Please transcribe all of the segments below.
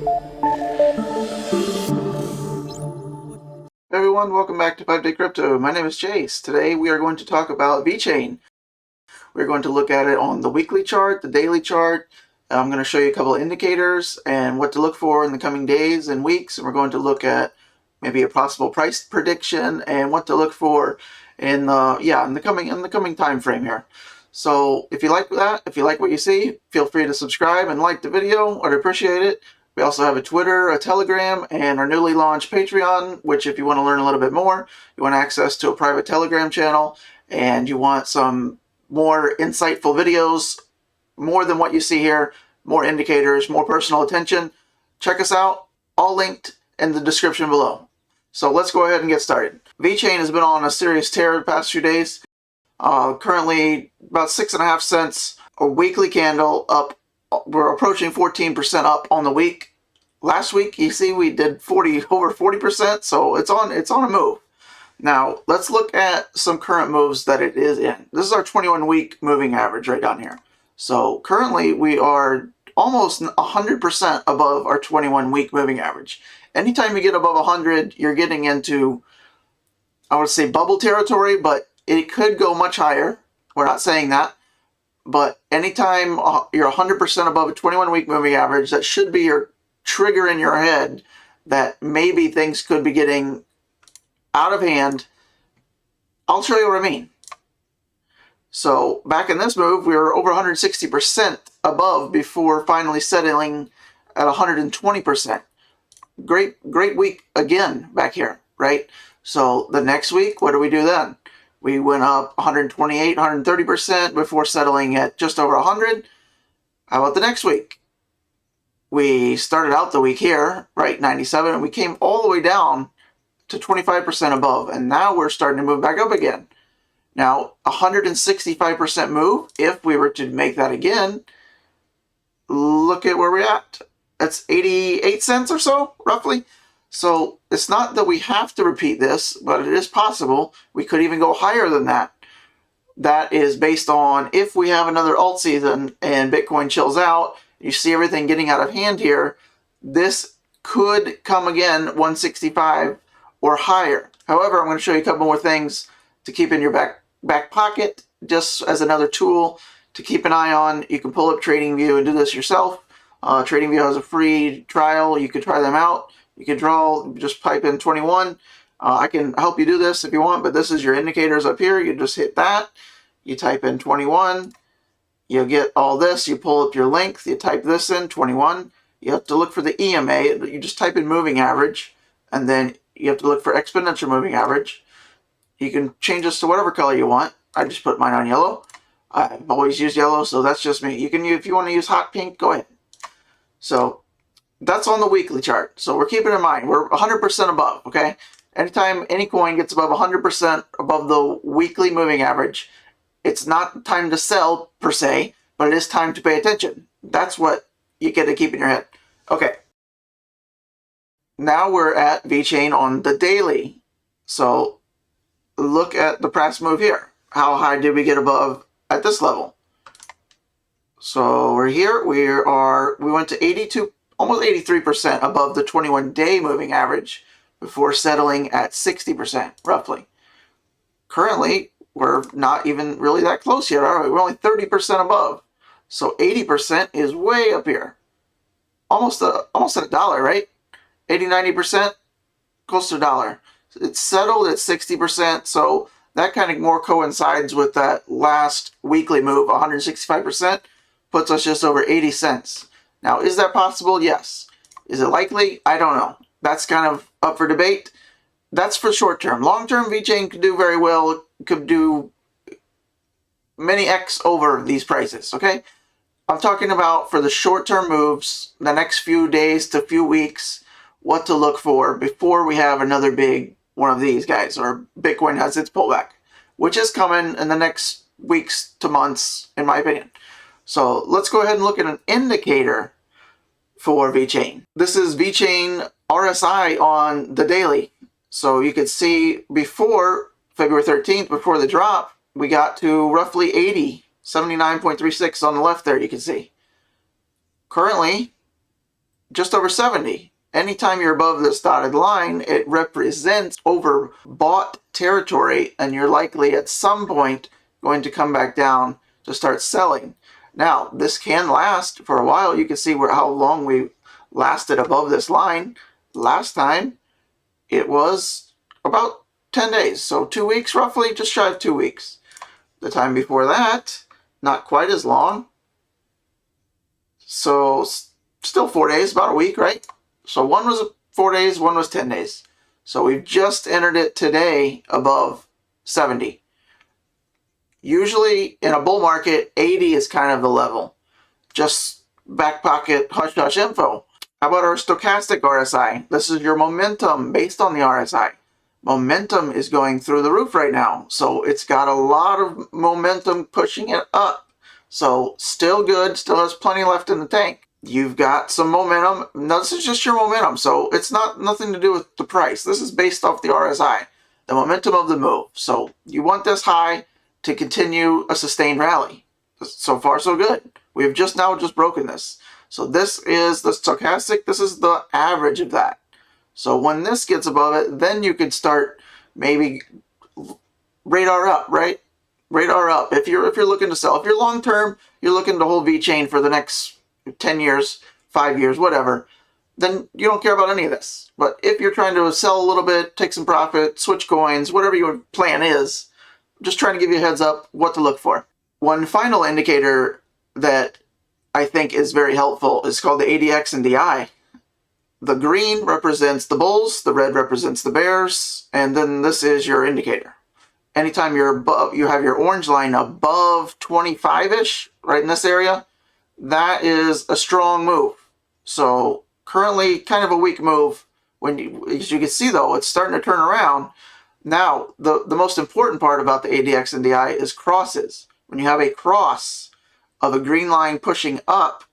Hey everyone, welcome back to 5 Day Crypto. My name is Chase. Today we are going to talk about Vechain. We're going to look at it on the weekly chart, the daily chart. I'm going to show you a couple of indicators and what to look for in the coming days and weeks. And we're going to look at maybe a possible price prediction and what to look for in the coming time frame here. So if you like that, if you like what you see, feel free to subscribe and like the video. I'd appreciate it. We also have a Twitter, a Telegram, and our newly launched Patreon, which if you want to learn a little bit more, you want access to a private Telegram channel, and you want some more insightful videos, more than what you see here, more indicators, more personal attention, check us out, all linked in the description below. So let's go ahead and get started. Vechain has been on a serious tear the past few days. Currently about 6.5 cents a weekly candle up. We're approaching 14% up on the week. Last week, you see, we did over 40%, so it's on a move. Now, let's look at some current moves that it is in. This is our 21-week moving average right down here. So currently, we are almost 100% above our 21-week moving average. Anytime you get above 100, you're getting into, I would say, bubble territory, but it could go much higher. We're not saying that. But anytime you're 100% above a 21-week moving average, that should be your trigger in your head that maybe things could be getting out of hand. I'll show you what I mean. So back in this move, we were over 160% above before finally settling at 120%. Great week again back here, right? So the next week, what do we do then? We went up 128, 130% before settling at just over 100. How about the next week? We started out the week here, right, 97, and we came all the way down to 25% above, and now we're starting to move back up again. Now, 165% move, if we were to make that again, look at where we're at. That's 88 cents or so, roughly. So it's not that we have to repeat this, but it is possible. We could even go higher than that. That is based on if we have another alt season and Bitcoin chills out, you see everything getting out of hand here, this could come again 165 or higher. However, I'm going to show you a couple more things to keep in your back pocket, just as another tool to keep an eye on. You can pull up TradingView and do this yourself. TradingView has a free trial. You could try them out. You can just pipe in 21. I can help you do this if you want, but this is your indicators up here. You just hit that. You type in 21. You get all this. You pull up your length. You type this in, 21. You have to look for the EMA. You just type in moving average, and then you have to look for exponential moving average. You can change this to whatever color you want. I just put mine on yellow. I've always used yellow, so that's just me. You can, if you want to use hot pink, go ahead. So that's on the weekly chart. So we're keeping in mind, we're 100% above, okay? Anytime any coin gets above 100% above the weekly moving average, it's not time to sell per se, but it is time to pay attention. That's what you get to keep in your head. Okay. Now we're at Vechain on the daily. So look at the past move here. How high did we get above at this level? So we're here. We went to 82, almost 83% above the 21-day moving average before settling at 60%, roughly. Currently, we're not even really that close yet, are we? We're only 30% above. So 80% is way up here. Almost at $1, right? 80, 90%, close to $1. It's settled at 60%, so that kind of more coincides with that last weekly move, 165%, puts us just over 80 cents. Now, is that possible? Yes. Is it likely? I don't know. That's kind of up for debate. That's for short term. Long term, Vechain could do very well, could do many X over these prices, okay? I'm talking about for the short term moves, the next few days to few weeks, what to look for before we have another big one of these guys, or Bitcoin has its pullback, which is coming in the next weeks to months, in my opinion. So let's go ahead and look at an indicator for Vechain. This is Vechain RSI on the daily. So you could see before February 13th, before the drop, we got to roughly 80, 79.36 on the left there, you can see. Currently, just over 70. Anytime you're above this dotted line, it represents overbought territory, and you're likely at some point going to come back down to start selling. Now, this can last for a while. You can see how long we lasted above this line. Last time, it was about 10 days, so 2 weeks roughly, just shy of 2 weeks. The time before that, not quite as long. So still 4 days, about a week, right? So one was 4 days, one was 10 days. So we've just entered it today above 70. Usually in a bull market, 80 is kind of the level. Just back pocket hush hush info. How about our stochastic RSI? This is your momentum based on the RSI. Momentum is going through the roof right now. So it's got a lot of momentum pushing it up. So still good, still has plenty left in the tank. You've got some momentum. Now this is just your momentum, so it's nothing to do with the price. This is based off the RSI, the momentum of the move. So you want this high to continue a sustained rally. So far so good. We've just broken this. So this is the stochastic, this is the average of that. So when this gets above it, then you could start maybe radar up, right? Radar up. If you're looking to sell, if you're long term, you're looking to hold Vechain for the next 10 years, 5 years, whatever, then you don't care about any of this. But if you're trying to sell a little bit, take some profit, switch coins, whatever your plan is, I'm just trying to give you a heads up what to look for. One final indicator that I think is very helpful is called the ADX and DI. The green represents the bulls, the red represents the bears, and then this is your indicator. Anytime you're above, you have your orange line above 25-ish, right in this area, that is a strong move. So currently kind of a weak move. As you can see though, it's starting to turn around. Now, the most important part about the ADX and DI is crosses. When you have a cross of a green line pushing up,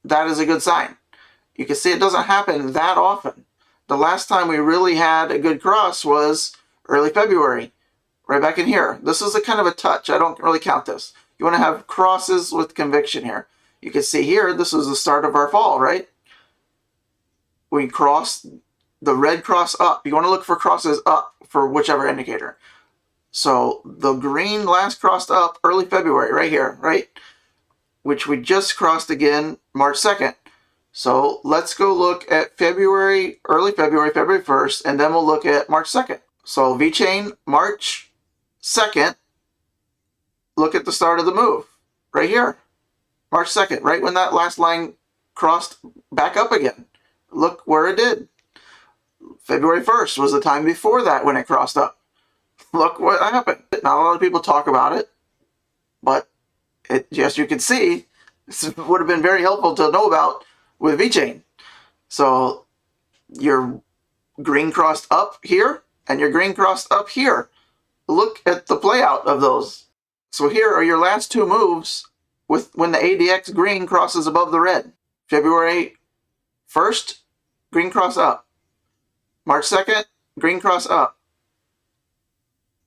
that is a good sign. You can see it doesn't happen that often. The last time we really had a good cross was early February, right back in here. This is a kind of a touch. I don't really count this. You want to have crosses with conviction here. You can see here, this is the start of our fall, right? We crossed the red cross up. You want to look for crosses up for whichever indicator. So the green last crossed up early February, right here, right? Which we just crossed again March 2nd. So let's go look at February, early February, February 1st, and then we'll look at March 2nd. So Vechain, March 2nd, look at the start of the move, right here. March 2nd, right when that last line crossed back up again. Look where it did. February 1st was the time before that when it crossed up. Look what happened. Not a lot of people talk about it, but as you can see, this would have been very helpful to know about with Vechain. So your green crossed up here and your green crossed up here. Look at the play out of those. So here are your last two moves with when the ADX green crosses above the red. February 1st, green cross up. March 2nd, green cross up.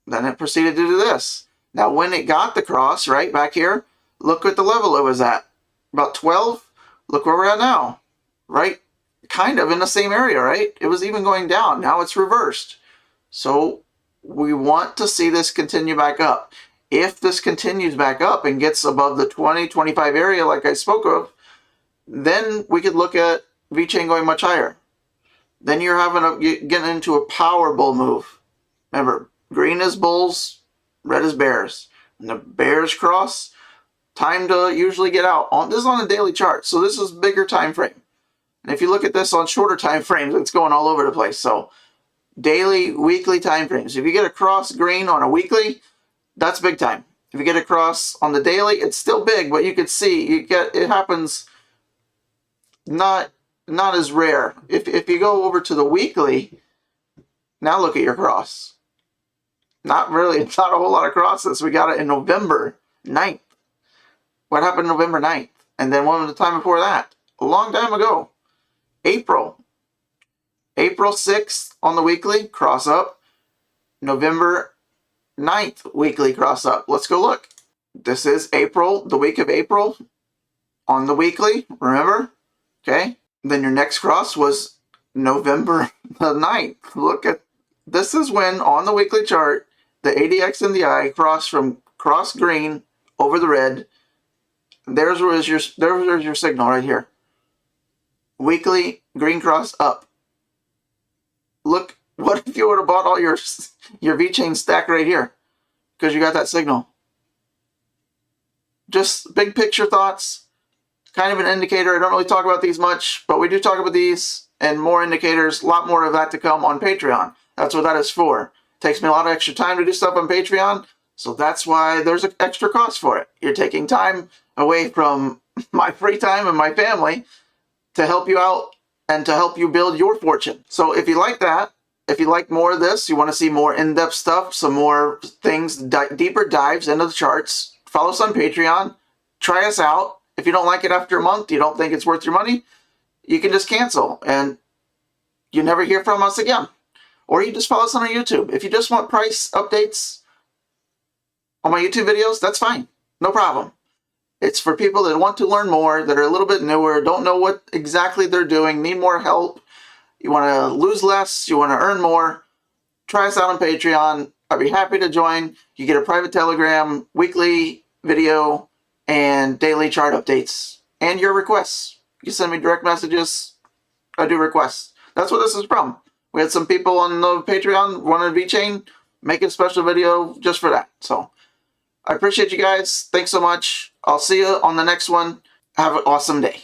Then it proceeded to do this. Now when it got the cross, right back here, look at the level it was at. About 12. Look where we're at now. Right? Kind of in the same area, right? It was even going down. Now it's reversed. So we want to see this continue back up. If this continues back up and gets above the 20, 25 area like I spoke of, then we could look at Vechain going much higher. Then you're getting into a power bull move. Remember, green is bulls, red is bears. And the bears cross, time to usually get out. This is on a daily chart, so this is bigger time frame. And if you look at this on shorter time frames, it's going all over the place. So daily, weekly time frames. If you get a cross green on a weekly, that's big time. If you get a cross on the daily, it's still big, but you could see it happens not as rare. If you go over to the weekly, now look at your cross. Not really, it's not a whole lot of crosses. We got it in November 9th. What happened November 9th? And then one of the time before that, a long time ago, April 6th on the weekly, cross up. November 9th, weekly cross up. Let's go look. This is April, the week of April on the weekly, remember? Okay. Then your next cross was November the 9th. Look at this is when on the weekly chart the ADX and the I cross green over the red. There's your signal right here. Weekly green cross up. Look, what if you would have bought all your Vechain stack right here because you got that signal? Just big picture thoughts, kind of an indicator. I don't really talk about these much, but we do talk about these and more indicators, a lot more of that to come on Patreon. That's what that is for. It takes me a lot of extra time to do stuff on Patreon, so that's why there's an extra cost for it. You're taking time away from my free time and my family to help you out and to help you build your fortune. So if you like that, if you like more of this, you want to see more in-depth stuff, some more things, deeper dives into the charts, follow us on Patreon, try us out. If you don't like it after a month, you don't think it's worth your money, you can just cancel and you never hear from us again. Or you just follow us on our YouTube. If you just want price updates on my YouTube videos, that's fine. No problem. It's for people that want to learn more, that are a little bit newer, don't know what exactly they're doing, need more help. You want to lose less, you want to earn more. Try us out on Patreon. I'd be happy to join. You get a private Telegram, weekly video, and daily chart updates. And your requests. You send me direct messages. I do requests. That's what this is from. We had some people on the Patreon wanted Vechain. Make a special video just for that. So I appreciate you guys. Thanks so much. I'll see you on the next one. Have an awesome day.